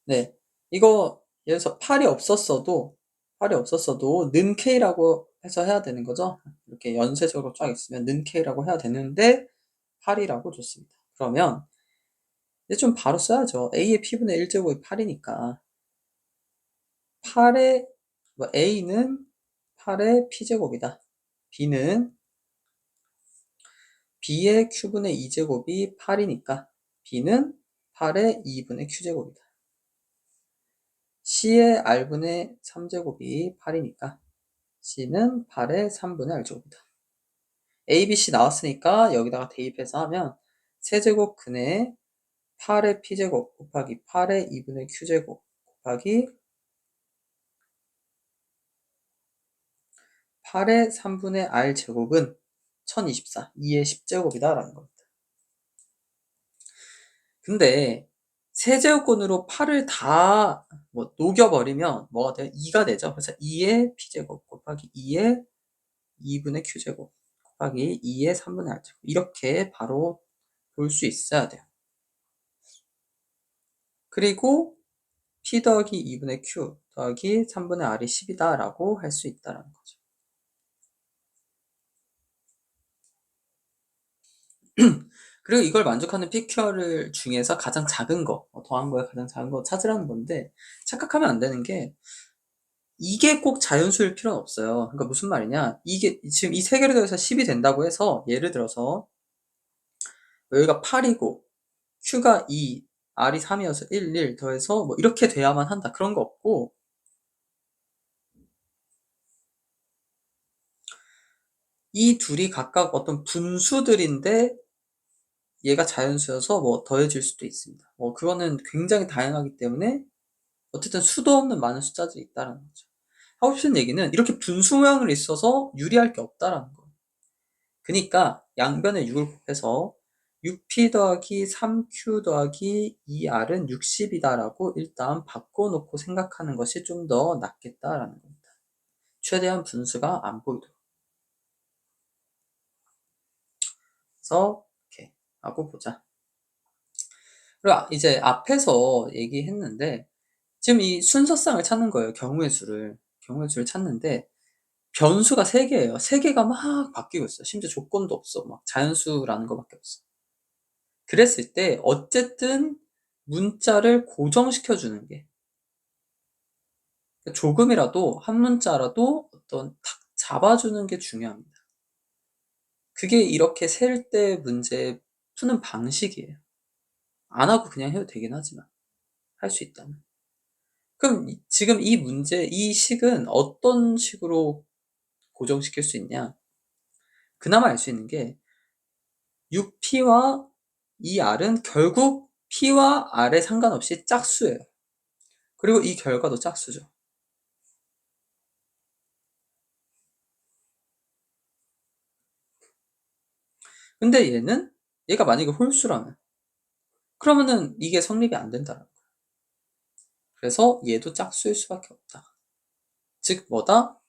네. 이거 예를 들어서 팔이 없었어도 는 K라고 해서 해야 되는 거죠. 이렇게 연쇄적으로 쫙 있으면 는 K라고 해야 되는데 8이라고 줬습니다. 그러면 이제 좀 바로 써야죠. A의 P분의 1제곱이 8이니까 8의 A는 8의 P제곱이다. B는 B의 Q분의 2제곱이 8이니까 B는 8의 2분의 Q제곱이다. C의 R분의 3제곱이 8이니까 C는 8의 3분의 R제곱이다. A, B, C 나왔으니까 여기다가 대입해서 하면 세제곱 근의 8의 P제곱 곱하기 8의 2분의 Q제곱 곱하기 8의 3분의 R제곱은 1024, 2의 10제곱이다 라는 겁니다. 근데 세제곱근으로 8을 다 녹여버리면 뭐가 돼요? 2가 되죠. 그래서 2의 P제곱 곱하기 2의 2분의 Q제곱 곱하기 2의 3분의 R제곱 이렇게 바로 볼 수 있어야 돼요. 그리고 P 더하기 2분의 Q 더하기 3분의 R이 10이다 라고 할 수 있다는 거죠. 그리고 이걸 만족하는 PQR을 중에서 가장 작은 거, 더한 거에 가장 작은 거 찾으라는 건데 착각하면 안 되는 게 이게 꼭 자연수일 필요는 없어요. 그러니까 무슨 말이냐? 이게 지금 이 세 개를 더해서 10이 된다고 해서 예를 들어서 여기가 8이고 Q가 2, R이 3이어서 1 더해서 뭐 이렇게 돼야만 한다. 그런 거 없고 이 둘이 각각 어떤 분수들인데 얘가 자연수여서 뭐 더해질 수도 있습니다. 뭐 그거는 굉장히 다양하기 때문에 어쨌든 수도 없는 많은 숫자들이 있다는 거죠. 하고 싶은 얘기는 이렇게 분수 모양으로 있어서 유리할 게 없다라는 거예요. 그러니까 양변에 6을 곱해서 6p 더하기 3q 더하기 2r은 60이다라고 일단 바꿔놓고 생각하는 것이 좀 더 낫겠다라는 겁니다. 최대한 분수가 안 보이도록. 그래서 이렇게 하고 보자. 그리고 이제 앞에서 얘기했는데 지금 이 순서쌍을 찾는 거예요. 경우의 수를 찾는데 변수가 3개예요. 3개가 막 바뀌고 있어. 심지어 조건도 없어. 막 자연수라는 거밖에 없어. 그랬을 때 어쨌든 문자를 고정시켜 주는 게 조금이라도 한 문자라도 어떤 탁 잡아주는 게 중요합니다. 그게 이렇게 셀 때 문제 푸는 방식이에요. 안 하고 그냥 해도 되긴 하지만 할 수 있다면. 그럼 지금 이 문제, 이 식은 어떤 식으로 고정시킬 수 있냐? 그나마 알 수 있는 게 6p와 이 r은 결국 p와 r에 상관없이 짝수예요. 그리고 이 결과도 짝수죠. 근데 얘가 만약에 홀수라면 그러면은 이게 성립이 안 된다는 거예요. 그래서 얘도 짝수일 수밖에 없다. 즉 뭐다?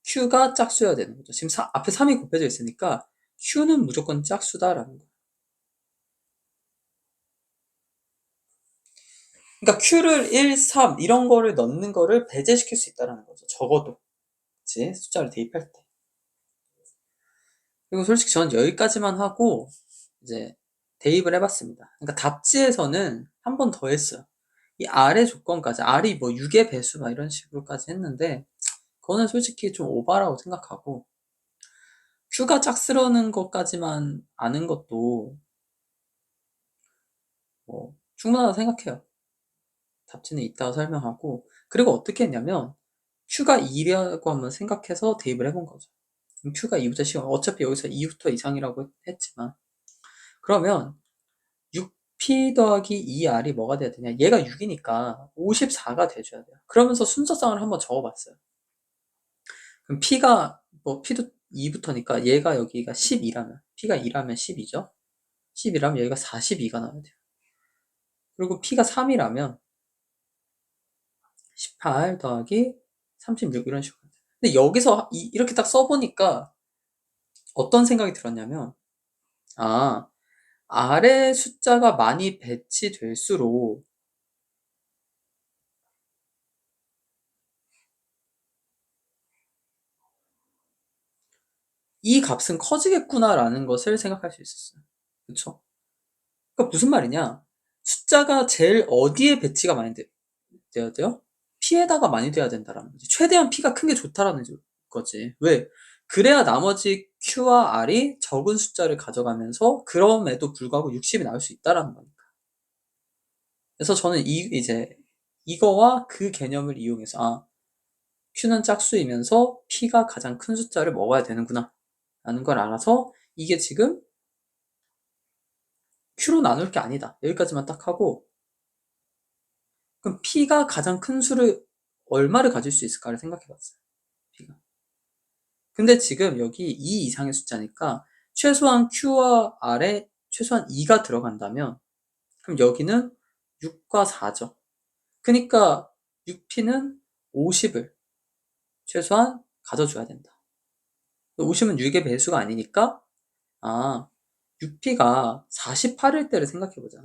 q가 짝수여야 되는 거죠. 지금 앞에 3이 곱해져 있으니까 q는 무조건 짝수다라는 거예요. 그러니까 q를 1, 3 이런 거를 넣는 거를 배제시킬 수 있다는 거죠. 적어도. 그치? 숫자를 대입할 때. 그리고 솔직히 저는 여기까지만 하고 이제 대입을 해봤습니다. 그러니까 답지에서는 한 번 더 했어요. 이 R의 조건까지, R이 뭐 6의 배수 막 이런 식으로까지 했는데 그거는 솔직히 좀 오바라고 생각하고 Q가 짝쓰러는 것까지만 아는 것도 뭐 충분하다고 생각해요. 답지는 이따가 설명하고 그리고 어떻게 했냐면 Q가 2라고 한번 생각해서 대입을 해본 거죠. Q가 2부터 시간 어차피 여기서 2부터 이상이라고 했지만 그러면 6p 더하기 2r이 뭐가 돼야 되냐? 얘가 6이니까 54가 돼줘야 돼요. 그러면서 순서상을 한번 적어봤어요. 그럼 p가 뭐 p도 2부터니까 얘가 여기가 12라면 p가 2라면 10이죠. 10이라면 여기가 42가 나와야 돼요. 그리고 p가 3이라면 18 더하기 36 이런 식으로. 근데 여기서 이렇게 딱 써보니까 어떤 생각이 들었냐면 아래 숫자가 많이 배치될수록 이 값은 커지겠구나라는 것을 생각할 수 있었어요. 그쵸? 그러니까 무슨 말이냐? 숫자가 제일 어디에 배치가 많이 돼야 돼요? P에다가 많이 돼야 된다라는 거지. 최대한 P가 큰 게 좋다라는 거지. 왜? 그래야 나머지 Q와 R이 적은 숫자를 가져가면서 그럼에도 불구하고 60이 나올 수 있다라는 거니까. 그래서 저는 이제 이거와 그 개념을 이용해서 Q는 짝수이면서 P가 가장 큰 숫자를 먹어야 되는구나 라는 걸 알아서 이게 지금 Q로 나눌 게 아니다. 여기까지만 딱 하고 그럼 P가 가장 큰 수를 얼마를 가질 수 있을까를 생각해 봤어요. P가. 근데 지금 여기 2 이상의 숫자니까 최소한 Q와 R에 최소한 2가 들어간다면 그럼 여기는 6과 4죠. 그러니까 6P는 50을 최소한 가져줘야 된다. 50은 6의 배수가 아니니까 6P가 48일 때를 생각해 보자.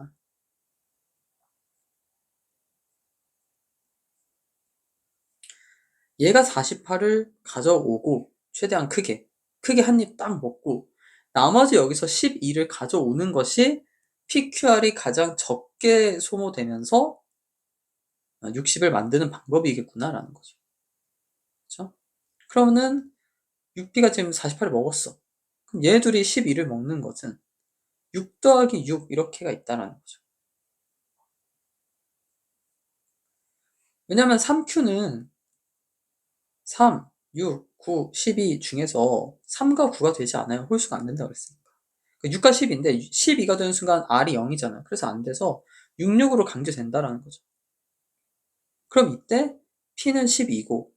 얘가 48을 가져오고 최대한 크게 한 입 딱 먹고 나머지 여기서 12를 가져오는 것이 PQR이 가장 적게 소모되면서 60을 만드는 방법이겠구나라는 거죠. 그렇죠? 그러면은 6P가 지금 48을 먹었어. 그럼 얘 둘이 12를 먹는 것은 6 더하기 6 이렇게가 있다라는 거죠. 왜냐면 3Q는 3, 6, 9, 12 중에서 3과 9가 되지 않아요. 홀수가 안 된다고 그랬으니까. 6과 10인데 12가 되는 순간 R이 0이잖아요. 그래서 안 돼서 66으로 강제된다라는 거죠. 그럼 이때 P는 12고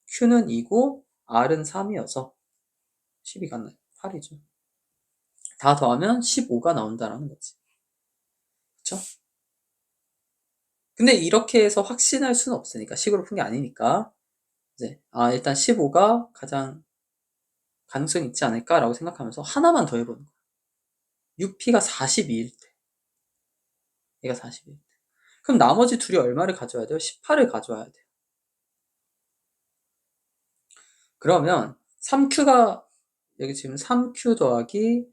Q는 2고 R은 3이어서 12가 나요. 8이죠. 다 더하면 15가 나온다라는 거지. 그쵸? 근데 이렇게 해서 확신할 수는 없으니까 식으로 푼 게 아니니까 이제 일단 15가 가장 가능성이 있지 않을까라고 생각하면서 하나만 더 해보는 거야. 6P가 42일 때 얘가 42일 때 그럼 나머지 둘이 얼마를 가져와야 돼요? 18을 가져와야 돼요. 그러면 3Q가 여기 지금 3Q 더하기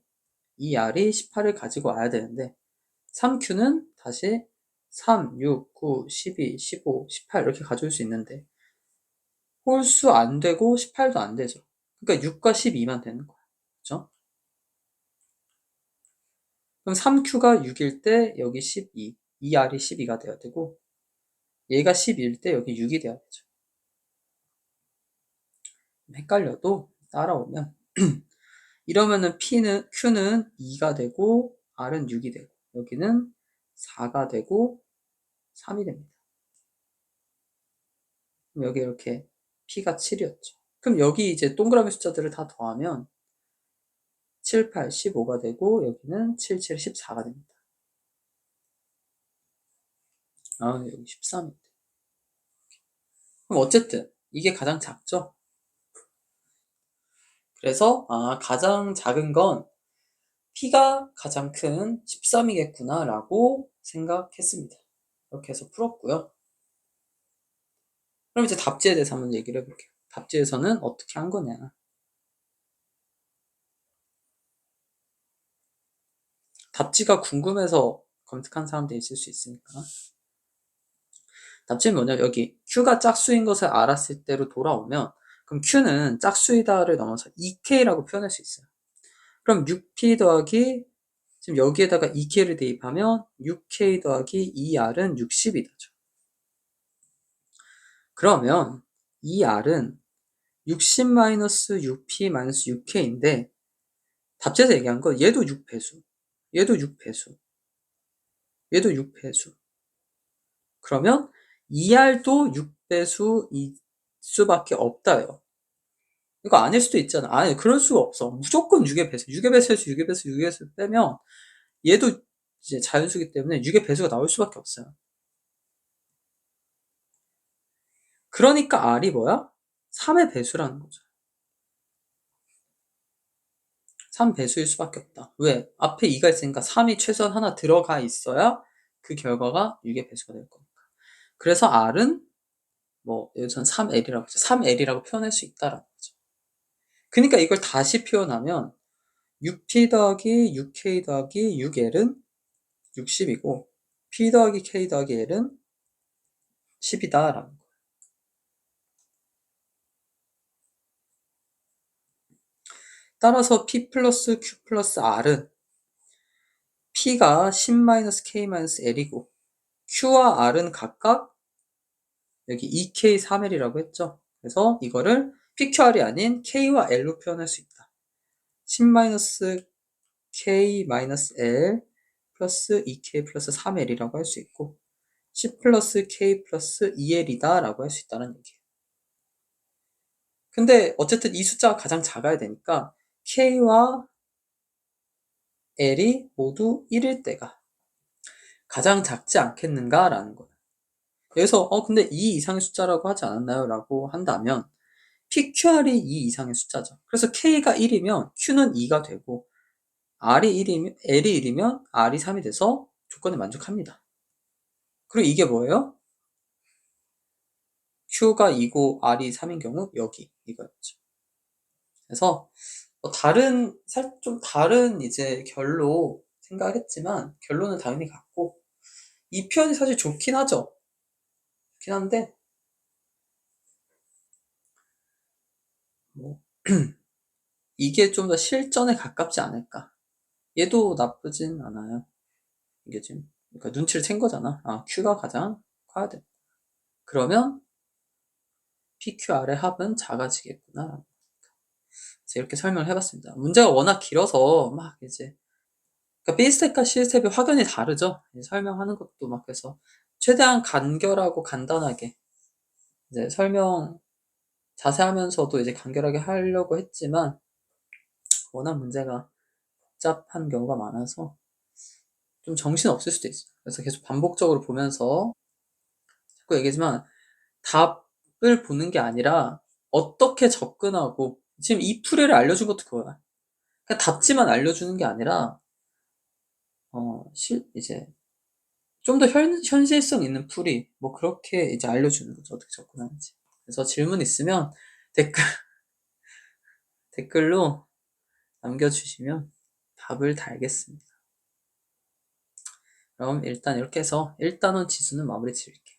2R이 18을 가지고 와야 되는데 3Q는 다시 3, 6, 9, 12, 15, 18 이렇게 가져올 수 있는데 홀수 안 되고 18도 안 되죠. 그러니까 6과 12만 되는 거야. 그렇죠? 그럼 3Q가 6일 때 여기 12, 2R이 12가 돼야 되고 얘가 10일 때 여기 6이 돼야 되죠. 헷갈려도 따라오면 이러면은 Q는 2가 되고 R은 6이 되고 여기는 4가 되고 3이 됩니다. 그럼 여기 이렇게 P가 7이었죠. 그럼 여기 이제 동그라미 숫자들을 다 더하면 7, 8, 15가 되고 여기는 7, 7, 14가 됩니다. 여기 13인데. 그럼 어쨌든 이게 가장 작죠? 그래서 가장 작은 건 P가 가장 큰 13이겠구나 라고 생각했습니다. 이렇게 해서 풀었고요. 그럼 이제 답지에 대해서 한번 얘기를 해볼게요. 답지에서는 어떻게 한 거냐. 답지가 궁금해서 검색한 사람도 있을 수 있으니까. 답지는 뭐냐면 여기 Q가 짝수인 것을 알았을 때로 돌아오면 그럼 Q는 짝수이다를 넘어서 2K라고 표현할 수 있어요. 그럼 6P 더하기 지금 여기에다가 2K를 대입하면 6K 더하기 2R은 60이 되죠. 그러면 2R은 60-6P-6K인데 답지에서 얘기한 거 얘도 6배수 얘도 6배수 얘도 6배수 그러면 2R도 6배수일 수밖에 없다요. 이거 아닐 수도 있잖아. 아니 그럴 수가 없어. 무조건 6의 배수 6의 배수에서 6의 배수 6의 배수 빼면 얘도 이제 자연수기 때문에 6의 배수가 나올 수밖에 없어요. 그러니까 R이 뭐야? 3의 배수라는 거죠. 3 배수일 수밖에 없다. 왜? 앞에 2가 있으니까 3이 최소한 하나 들어가 있어야 그 결과가 6의 배수가 될 거니까. 그래서 R은 여기서는 3L이라고 하죠. 3L이라고 표현할 수 있다라는 거죠. 그러니까 이걸 다시 표현하면 6p 더하기 6k 더하기 6l은 60이고 p 더하기 k 더하기 l은 10이다 라는 거예요. 따라서 p 플러스 q 플러스 r은 p가 10-k-l이고 q와 r은 각각 여기 2k3l이라고 했죠. 그래서 이거를 pqr이 아닌 k와 l로 표현할 수 있다. 10-k-l 플러스 2k 플러스 3l이라고 할 수 있고 10 플러스 k 플러스 2l이다 라고 할 수 있다는 얘기예요. 근데 어쨌든 이 숫자가 가장 작아야 되니까 k와 l이 모두 1일 때가 가장 작지 않겠는가 라는 거예요. 그래서 근데 2 이상의 숫자라고 하지 않았나요? 라고 한다면 PQR이 2 이상의 숫자죠. 그래서 K가 1이면 Q는 2가 되고 R이 1이면 L이 1이면 R이 3이 돼서 조건에 만족합니다. 그리고 이게 뭐예요? Q가 2고 R이 3인 경우 여기 이거였죠. 그래서 좀 다른 이제 결로 생각을 했지만 결론은 당연히 같고 이 표현이 사실 좋긴 하죠. 좋긴 한데 뭐 이게 좀 더 실전에 가깝지 않을까. 얘도 나쁘진 않아요. 이게 지금 그러니까 눈치를 챈 거잖아. Q가 가장 커야 돼. 그러면 PQR의 합은 작아지겠구나. 그래서 이렇게 설명을 해봤습니다. 문제가 워낙 길어서 막 이제 그러니까 B스텝과 C스텝이 확연히 다르죠. 설명하는 것도 막 그래서 최대한 간결하고 간단하게 이제 설명 자세하면서도 이제 간결하게 하려고 했지만 워낙 문제가 복잡한 경우가 많아서 좀 정신 없을 수도 있어요. 그래서 계속 반복적으로 보면서 자꾸 얘기하지만 답을 보는 게 아니라 어떻게 접근하고 지금 이 풀이를 알려준 것도 그거야. 그러니까 답지만 알려주는 게 아니라 이제 좀 더 현실성 있는 풀이 뭐 그렇게 이제 알려주는 거죠. 어떻게 접근하는지. 그래서 질문 있으면 댓글로 남겨주시면 답을 달겠습니다. 그럼 일단 이렇게 해서 1단원 지수는 마무리 지을게요.